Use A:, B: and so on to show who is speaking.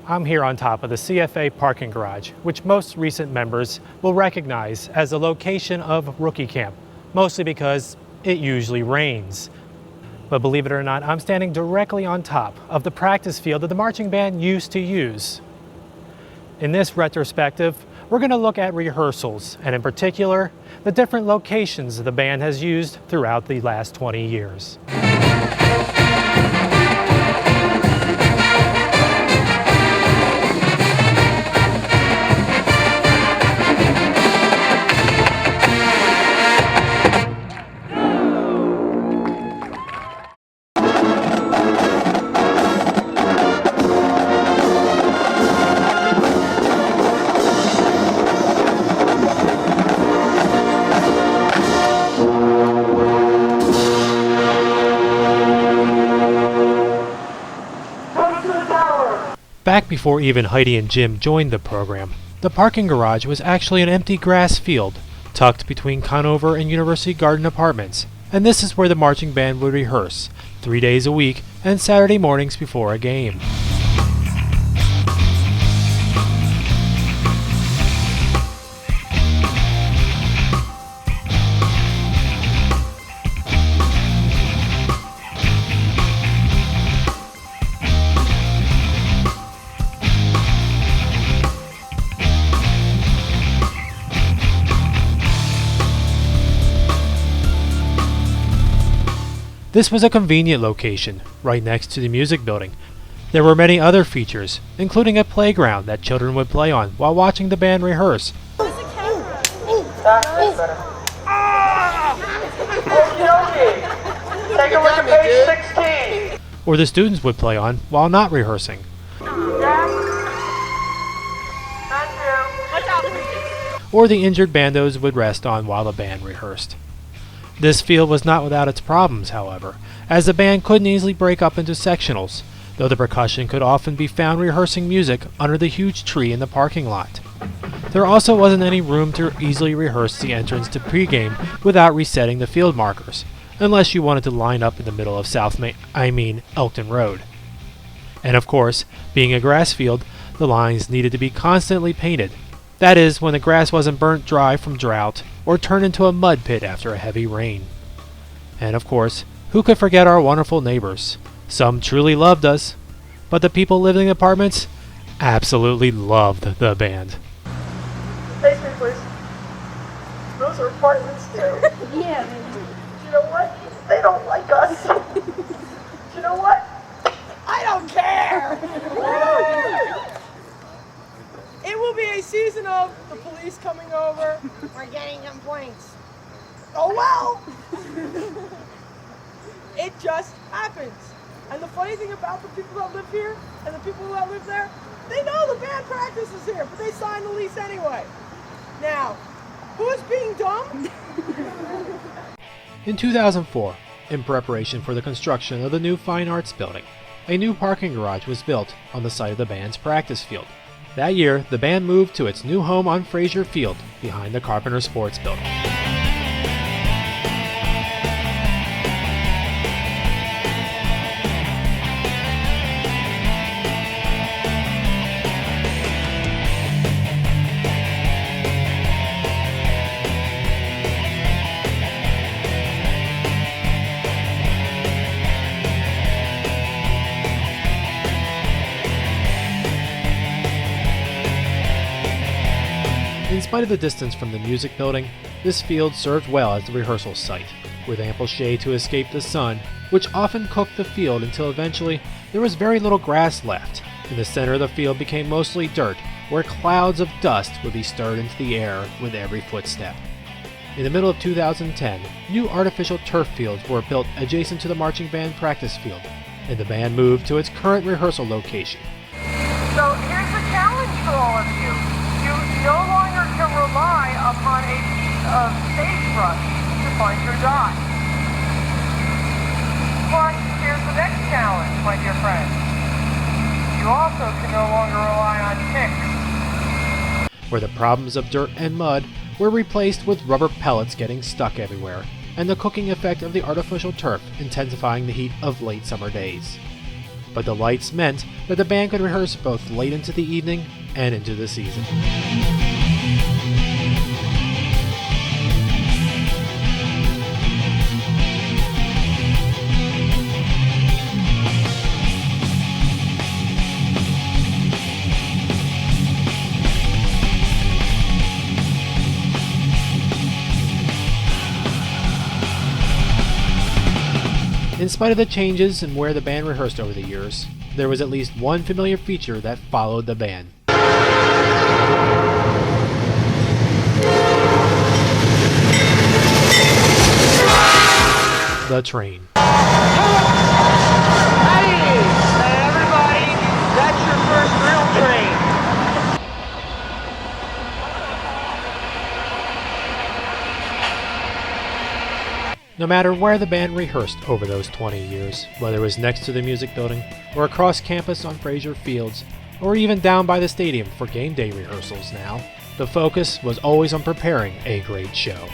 A: I'm here on top of the CFA parking garage, which most recent members will recognize as the location of rookie camp, mostly because it usually rains. But believe it or not, I'm standing directly on top of the practice field that the marching band used to use. In this retrospective, we're going to look at rehearsals, and in particular, the different locations the band has used throughout the last 20 years. Back before even Heidi and Jim joined the program, the parking garage was actually an empty grass field, tucked between Conover and University Garden apartments, and this is where the marching band would rehearse, 3 days a week and Saturday mornings before a game. This was a convenient location, right next to the music building. There were many other features, including a playground that children would play on while watching the band rehearse.
B: Take a look at page 16.
A: Or the students would play on while not rehearsing. Or the injured bandos would rest on while the band rehearsed. This field was not without its problems, however, as the band couldn't easily break up into sectionals, though the percussion could often be found rehearsing music under the huge tree in the parking lot. There also wasn't any room to easily rehearse the entrance to pregame without resetting the field markers, unless you wanted to line up in the middle of Elkton Road. And of course, being a grass field, the lines needed to be constantly painted. That is, when the grass wasn't burnt dry from drought or turned into a mud pit after a heavy rain. And of course, who could forget our wonderful neighbors? Some truly loved us, but the people living in apartments absolutely loved the band.
B: Face me, please. Those are apartments too.
C: Yeah.
B: You know what? They don't like us. You know what? I don't care. It will be a season of the police coming over.
C: We're getting complaints.
B: Oh well. It just happens. And the funny thing about the people that live here and the people that live there, they know the band practices here, but they signed the lease anyway. Now, who's being dumb?
A: In 2004, in preparation for the construction of the new Fine Arts building, a new parking garage was built on the site of the band's practice field. That year, the band moved to its new home on Frazier Field, behind the Carpenter Sports Building. In spite of the distance from the music building, this field served well as the rehearsal site, with ample shade to escape the sun, which often cooked the field until eventually there was very little grass left, and the center of the field became mostly dirt, where clouds of dust would be stirred into the air with every footstep. In the middle of 2010, new artificial turf fields were built adjacent to the marching band practice field, and the band moved to its current rehearsal location.
B: So here's the challenge for all of you. You no longer can rely upon a piece of sagebrush to find your dot. But here's the next challenge, my dear friends. You also can no longer rely on picks.
A: Where the problems of dirt and mud were replaced with rubber pellets getting stuck everywhere, and the cooking effect of the artificial turf intensifying the heat of late summer days. but the lights meant that the band could rehearse both late into the evening and into the season. In spite of the changes in where the band rehearsed over the years, there was at least one familiar feature that followed the band. The train.
D: Hey, everybody, that's your first real train.
A: No matter where the band rehearsed over those 20 years, whether it was next to the music building, or across campus on Frazier Fields, or even down by the stadium for game day rehearsals now, the focus was always on preparing a great show.